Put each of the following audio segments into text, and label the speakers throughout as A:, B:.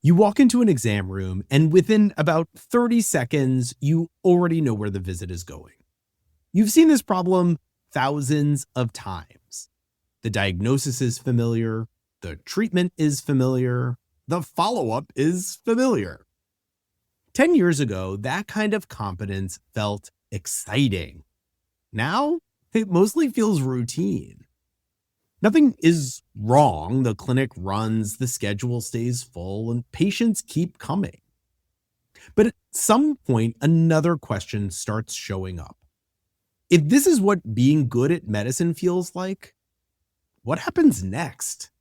A: You walk into an exam room, and within about 30 seconds, you already know where the visit is going. You've seen this problem thousands of times. The diagnosis is familiar, the treatment is familiar, the follow-up is familiar. 10 years ago, that kind of competence felt exciting. Now, it mostly feels routine. Nothing is wrong. The clinic runs, the schedule stays full, and patients keep coming. But at some point, another question starts showing up. If this is what being good at medicine feels like, what happens next?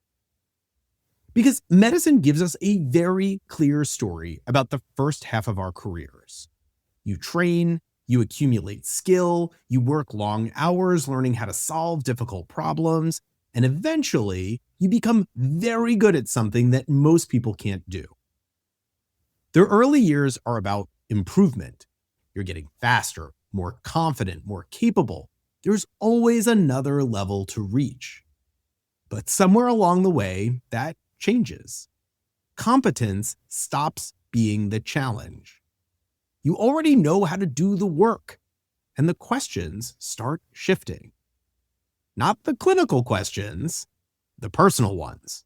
A: Because medicine gives us a very clear story about the first half of our careers. You train, you accumulate skill, you work long hours learning how to solve difficult problems, and eventually, you become very good at something that most people can't do. The early years are about improvement. You're getting faster, more confident, more capable. There's always another level to reach. But somewhere along the way, that changes. Competence stops being the challenge. You already know how to do the work, and the questions start shifting. Not the clinical questions, the personal ones.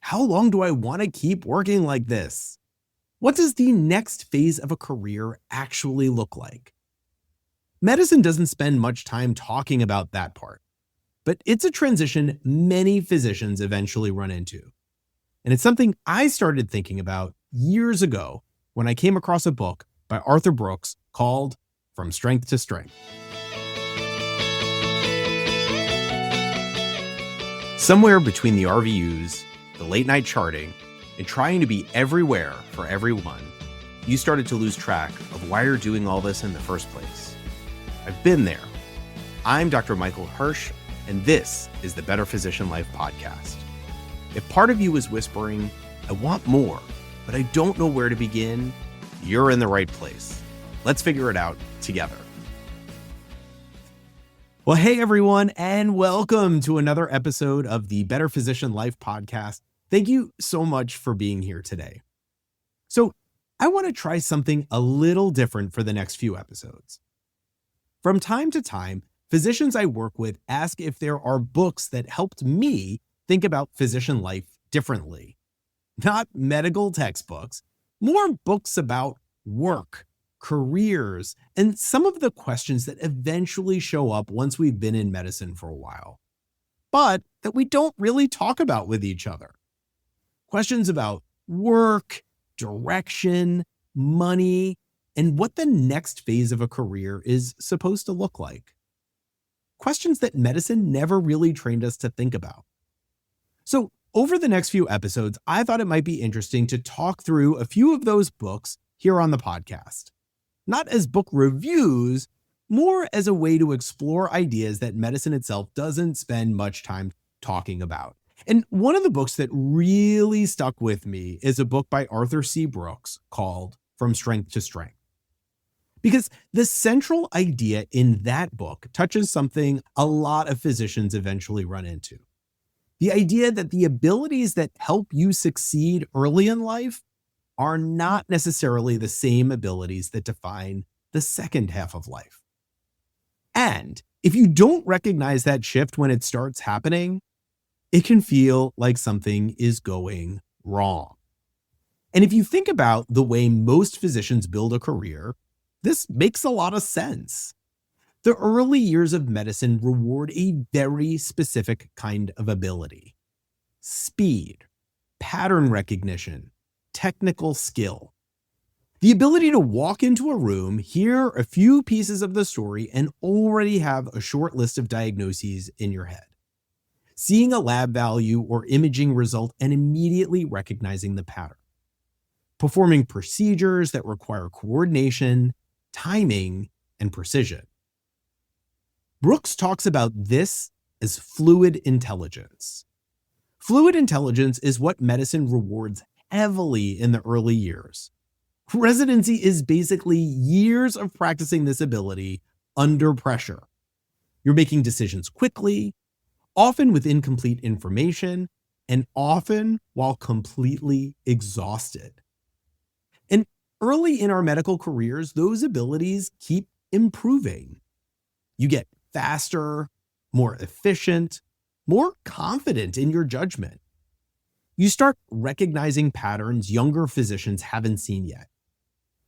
A: How long do I want to keep working like this? What does the next phase of a career actually look like? Medicine doesn't spend much time talking about that part, but it's a transition many physicians eventually run into. And it's something I started thinking about years ago when I came across a book by Arthur Brooks called From Strength to Strength. Somewhere between the RVUs, the late night charting, and trying to be everywhere for everyone, you started to lose track of why you're doing all this in the first place. I've been there. I'm Dr. Michael Hersh, and this is the Better Physician Life podcast. If part of you is whispering, I want more, but I don't know where to begin, you're in the right place. Let's figure it out together. Well, hey everyone, and welcome to another episode of the Better Physician Life podcast. Thank you so much for being here today. So I want to try something a little different for the next few episodes. From time to time, physicians I work with ask if there are books that helped me think about physician life differently. Not medical textbooks, more books about work, careers, and some of the questions that eventually show up once we've been in medicine for a while, but that we don't really talk about with each other. Questions about work, direction, money, and what the next phase of a career is supposed to look like. Questions that medicine never really trained us to think about. So over the next few episodes, I thought it might be interesting to talk through a few of those books here on the podcast. Not as book reviews, more as a way to explore ideas that medicine itself doesn't spend much time talking about. And one of the books that really stuck with me is a book by Arthur C. Brooks called From Strength to Strength. Because the central idea in that book touches something a lot of physicians eventually run into. The idea that the abilities that help you succeed early in life are not necessarily the same abilities that define the second half of life. And if you don't recognize that shift when it starts happening, it can feel like something is going wrong. And if you think about the way most physicians build a career, this makes a lot of sense. The early years of medicine reward a very specific kind of ability: speed, pattern recognition, technical skill. The ability to walk into a room, hear a few pieces of the story, and already have a short list of diagnoses in your head. Seeing a lab value or imaging result and immediately recognizing the pattern. Performing procedures that require coordination, timing, and precision. Brooks talks about this as fluid intelligence. Fluid intelligence is what medicine rewards heavily in the early years. Residency is basically years of practicing this ability under pressure. You're making decisions quickly, often with incomplete information, and often while completely exhausted. And early in our medical careers, those abilities keep improving. You get faster, more efficient, more confident in your judgment. You start recognizing patterns younger physicians haven't seen yet.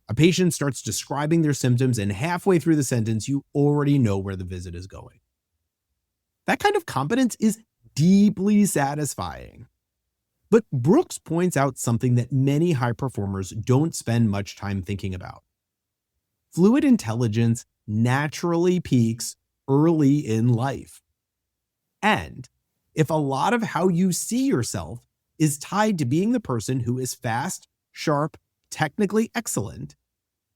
A: A patient starts describing their symptoms, and halfway through the sentence, you already know where the visit is going. That kind of competence is deeply satisfying. But Brooks points out something that many high performers don't spend much time thinking about. Fluid intelligence naturally peaks early in life. And if a lot of how you see yourself is tied to being the person who is fast, sharp, technically excellent,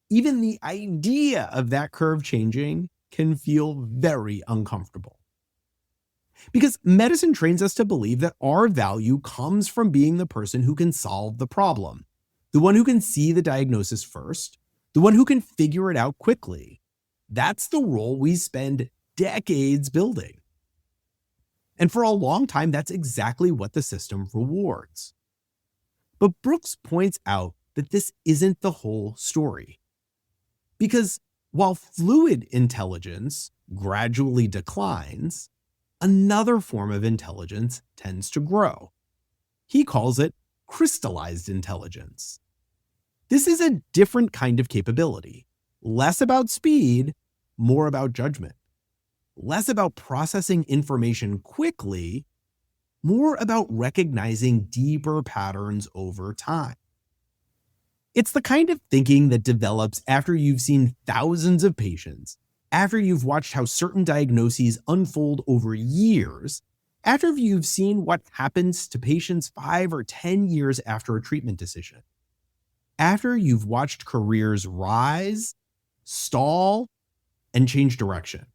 A: even the idea of that curve changing can feel very uncomfortable. Because medicine trains us to believe that our value comes from being the person who can solve the problem, the one who can see the diagnosis first, the one who can figure it out quickly. That's the role we spend decades building. And for a long time, that's exactly what the system rewards. But Brooks points out that this isn't the whole story. Because while fluid intelligence gradually declines, another form of intelligence tends to grow. He calls it crystallized intelligence. This is a different kind of capability, less about speed, more about judgment. Less about processing information quickly, more about recognizing deeper patterns over time. It's the kind of thinking that develops after you've seen thousands of patients, after you've watched how certain diagnoses unfold over years, after you've seen what happens to patients 5 or 10 years after a treatment decision, after you've watched careers rise, stall, and change direction.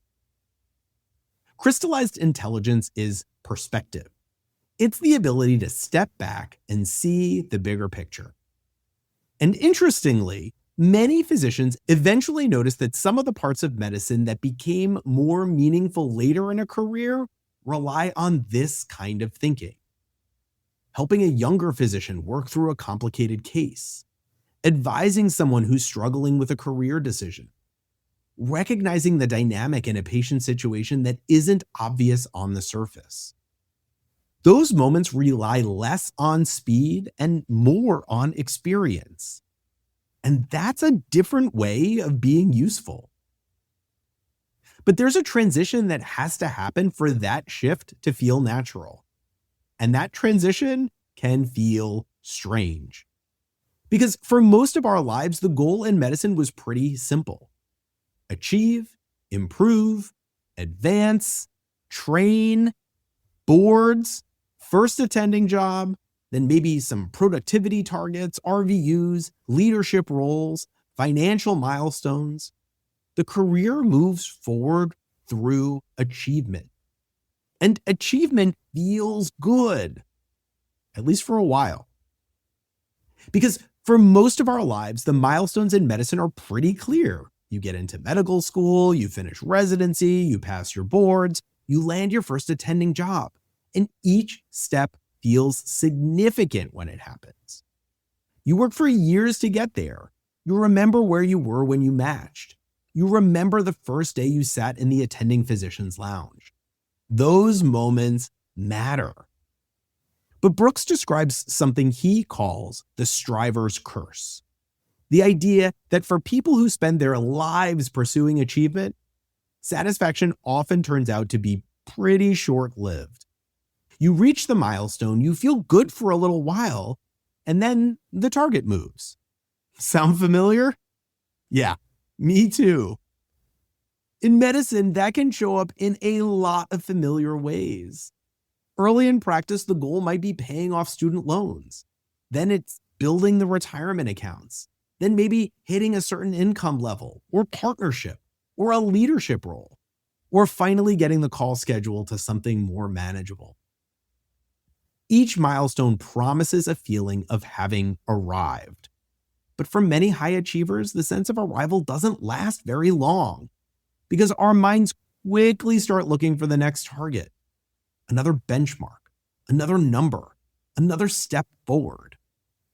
A: Crystallized intelligence is perspective. It's the ability to step back and see the bigger picture. And interestingly, many physicians eventually notice that some of the parts of medicine that became more meaningful later in a career rely on this kind of thinking. Helping a younger physician work through a complicated case, advising someone who's struggling with a career decision, recognizing the dynamic in a patient situation that isn't obvious on the surface. Those moments rely less on speed and more on experience. And that's a different way of being useful. But there's a transition that has to happen for that shift to feel natural. And that transition can feel strange. Because for most of our lives, the goal in medicine was pretty simple. Achieve, improve, advance, train, boards, first attending job, then maybe some productivity targets, RVUs, leadership roles, financial milestones. The career moves forward through achievement. And achievement feels good, at least for a while. Because for most of our lives, the milestones in medicine are pretty clear. You get into medical school, you finish residency, you pass your boards, you land your first attending job. And each step feels significant when it happens. You work for years to get there. You remember where you were when you matched. You remember the first day you sat in the attending physician's lounge. Those moments matter. But Brooks describes something he calls the striver's curse. The idea that for people who spend their lives pursuing achievement, satisfaction often turns out to be pretty short-lived. You reach the milestone, you feel good for a little while, and then the target moves. Sound familiar? Yeah, me too. In medicine, that can show up in a lot of familiar ways. Early in practice, the goal might be paying off student loans. Then it's building the retirement accounts. Then maybe hitting a certain income level or partnership or a leadership role, or finally getting the call schedule to something more manageable. Each milestone promises a feeling of having arrived. But for many high achievers, the sense of arrival doesn't last very long because our minds quickly start looking for the next target, another benchmark, another number, another step forward.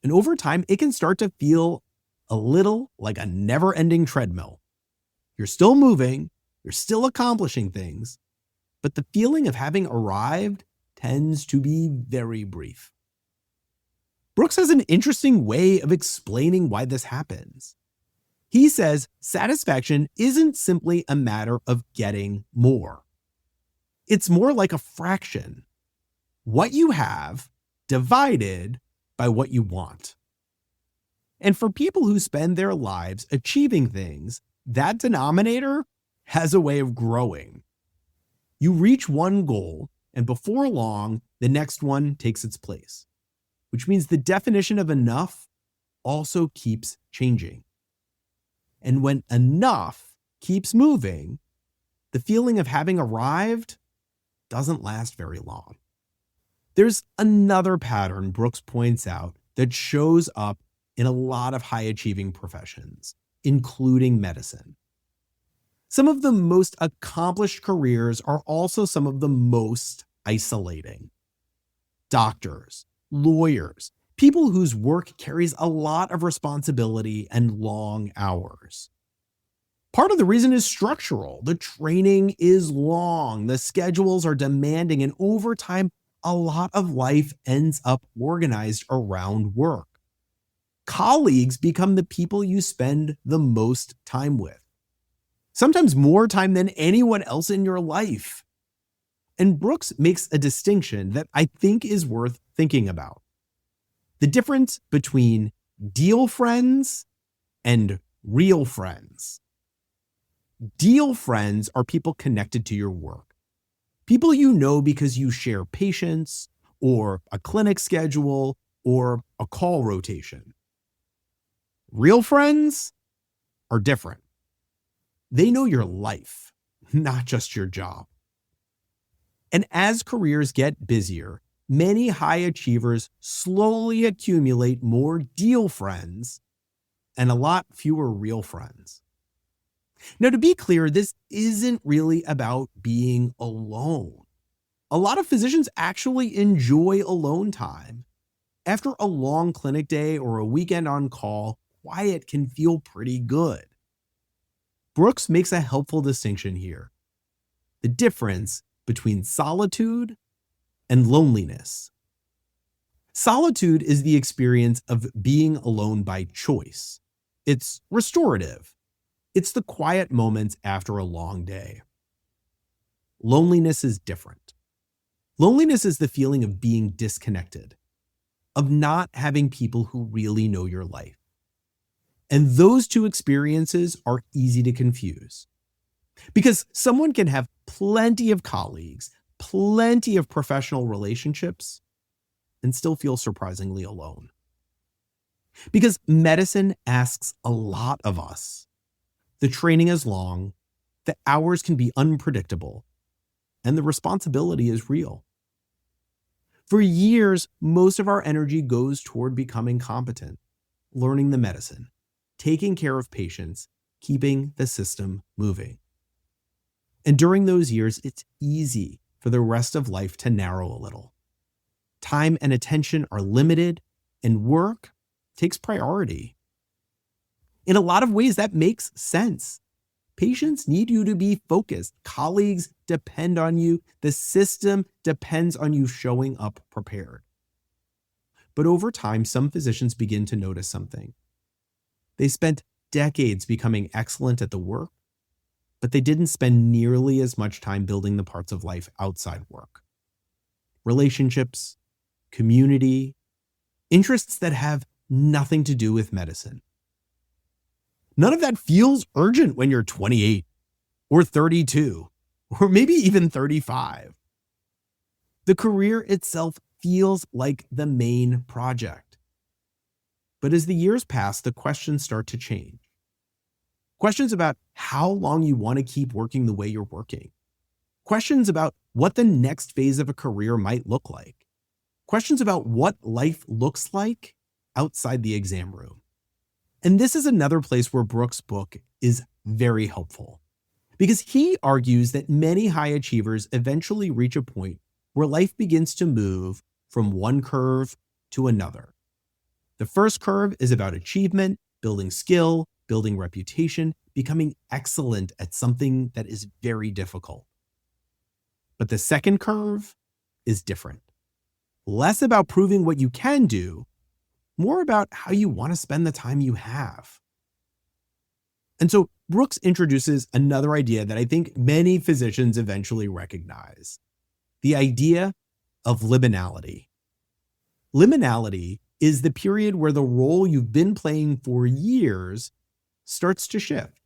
A: And over time, it can start to feel a little like a never-ending treadmill. You're still moving, you're still accomplishing things, but the feeling of having arrived tends to be very brief. Brooks has an interesting way of explaining why this happens. He says satisfaction isn't simply a matter of getting more. It's more like a fraction. What you have divided by what you want. And for people who spend their lives achieving things, that denominator has a way of growing. You reach one goal, and before long, the next one takes its place, which means the definition of enough also keeps changing. And when enough keeps moving, the feeling of having arrived doesn't last very long. There's another pattern Brooks points out that shows up in a lot of high-achieving professions, including medicine. Some of the most accomplished careers are also some of the most isolating. Doctors, lawyers, people whose work carries a lot of responsibility and long hours. Part of the reason is structural. The training is long, the schedules are demanding, and over time, a lot of life ends up organized around work. Colleagues become the people you spend the most time with, sometimes more time than anyone else in your life. And Brooks makes a distinction that I think is worth thinking about. The difference between deal friends and real friends. Deal friends are people connected to your work. People you know because you share patients, or a clinic schedule, or a call rotation. Real friends are different. They know your life, not just your job. And as careers get busier, many high achievers slowly accumulate more deal friends and a lot fewer real friends. Now, to be clear, this isn't really about being alone. A lot of physicians actually enjoy alone time. After a long clinic day or a weekend on call, quiet can feel pretty good. Brooks makes a helpful distinction here. The difference between solitude and loneliness. Solitude is the experience of being alone by choice. It's restorative. It's the quiet moments after a long day. Loneliness is different. Loneliness is the feeling of being disconnected, of not having people who really know your life. And those two experiences are easy to confuse. Because someone can have plenty of colleagues, plenty of professional relationships, and still feel surprisingly alone. Because medicine asks a lot of us. The training is long, the hours can be unpredictable, and the responsibility is real. For years, most of our energy goes toward becoming competent, learning the medicine, taking care of patients, keeping the system moving. And during those years, it's easy for the rest of life to narrow a little. Time and attention are limited, and work takes priority. In a lot of ways, that makes sense. Patients need you to be focused. Colleagues depend on you. The system depends on you showing up prepared. But over time, some physicians begin to notice something. They spent decades becoming excellent at the work, but they didn't spend nearly as much time building the parts of life outside work. Relationships, community, interests that have nothing to do with medicine. None of that feels urgent when you're 28 or 32 or maybe even 35. The career itself feels like the main project. But as the years pass, the questions start to change. Questions about how long you want to keep working the way you're working. Questions about what the next phase of a career might look like. Questions about what life looks like outside the exam room. And this is another place where Brooks' book is very helpful, because he argues that many high achievers eventually reach a point where life begins to move from one curve to another. The first curve is about achievement, building skill, building reputation, becoming excellent at something that is very difficult. But the second curve is different. Less about proving what you can do, more about how you want to spend the time you have. And so Brooks introduces another idea that I think many physicians eventually recognize: the idea of liminality. Liminality is the period where the role you've been playing for years starts to shift,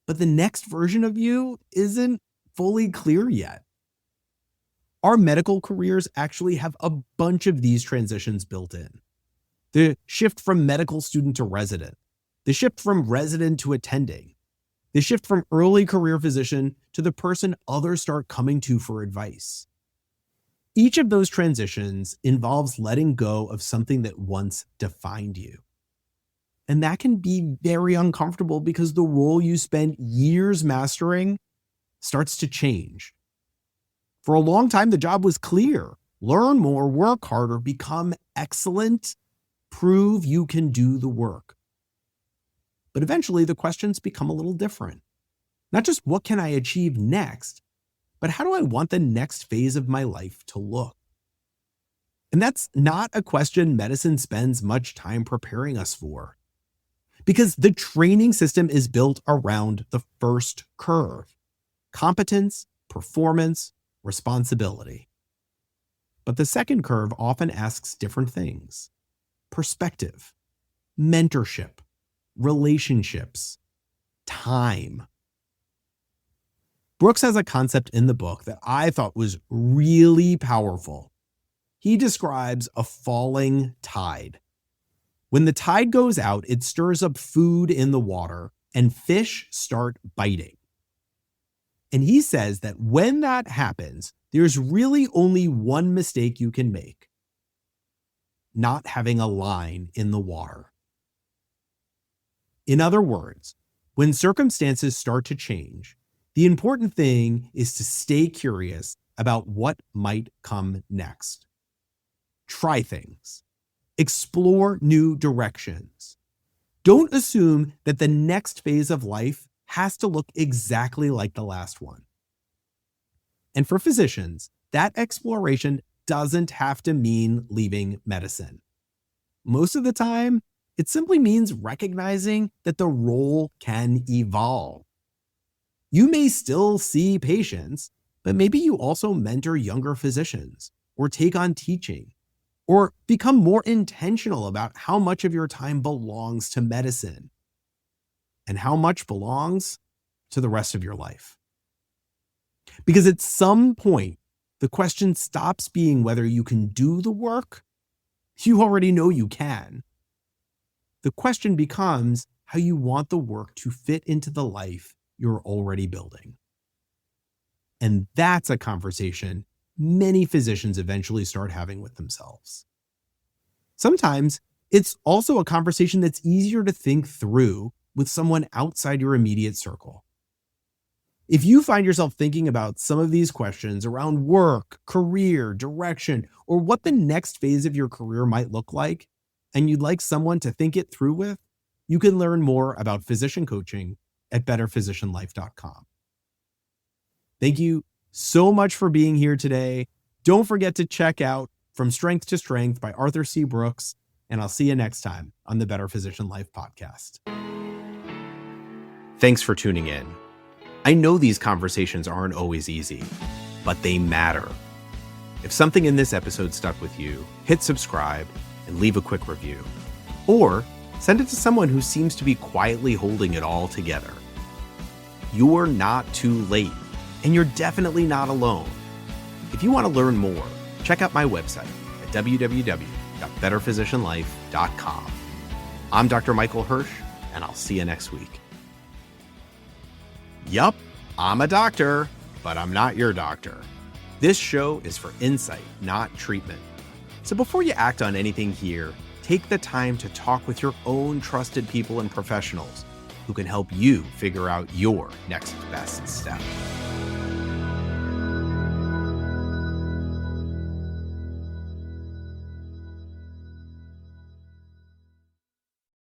A: but the next version of you isn't fully clear yet. Our medical careers actually have a bunch of these transitions built in. The shift from medical student to resident, the shift from resident to attending, the shift from early career physician to the person others start coming to for advice. Each of those transitions involves letting go of something that once defined you. And that can be very uncomfortable because the role you spent years mastering starts to change. For a long time, the job was clear: learn more, work harder, become excellent, prove you can do the work. But eventually the questions become a little different. Not just what can I achieve next, but how do I want the next phase of my life to look? And that's not a question medicine spends much time preparing us for, because the training system is built around the first curve: competence, performance, responsibility. But the second curve often asks different things: perspective, mentorship, relationships, time. Brooks has a concept in the book that I thought was really powerful. He describes a falling tide. When the tide goes out, it stirs up food in the water and fish start biting. And he says that when that happens, there's really only one mistake you can make: not having a line in the water. In other words, when circumstances start to change, the important thing is to stay curious about what might come next. Try things. Explore new directions. Don't assume that the next phase of life has to look exactly like the last one. And for physicians, that exploration doesn't have to mean leaving medicine. Most of the time, it simply means recognizing that the role can evolve. You may still see patients, but maybe you also mentor younger physicians, or take on teaching, or become more intentional about how much of your time belongs to medicine and how much belongs to the rest of your life. Because at some point, the question stops being whether you can do the work. You already know you can. The question becomes how you want the work to fit into the life you're already building. And that's a conversation many physicians eventually start having with themselves. Sometimes it's also a conversation that's easier to think through with someone outside your immediate circle. If you find yourself thinking about some of these questions around work, career, direction, or what the next phase of your career might look like, and you'd like someone to think it through with, you can learn more about physician coaching at betterphysicianlife.com. Thank you so much for being here today. Don't forget to check out From Strength to Strength by Arthur C. Brooks, and I'll see you next time on the Better Physician Life podcast. Thanks for tuning in. I know these conversations aren't always easy, but they matter. If something in this episode stuck with you, hit subscribe and leave a quick review. Or send it to someone who seems to be quietly holding it all together. You're not too late, and you're definitely not alone. If you want to learn more, check out my website at www.betterphysicianlife.com. I'm Dr. Michael Hersh, and I'll see you next week. Yup, I'm a doctor, but I'm not your doctor. This show is for insight, not treatment. So before you act on anything here, take the time to talk with your own trusted people and professionals who can help you figure out your next best step.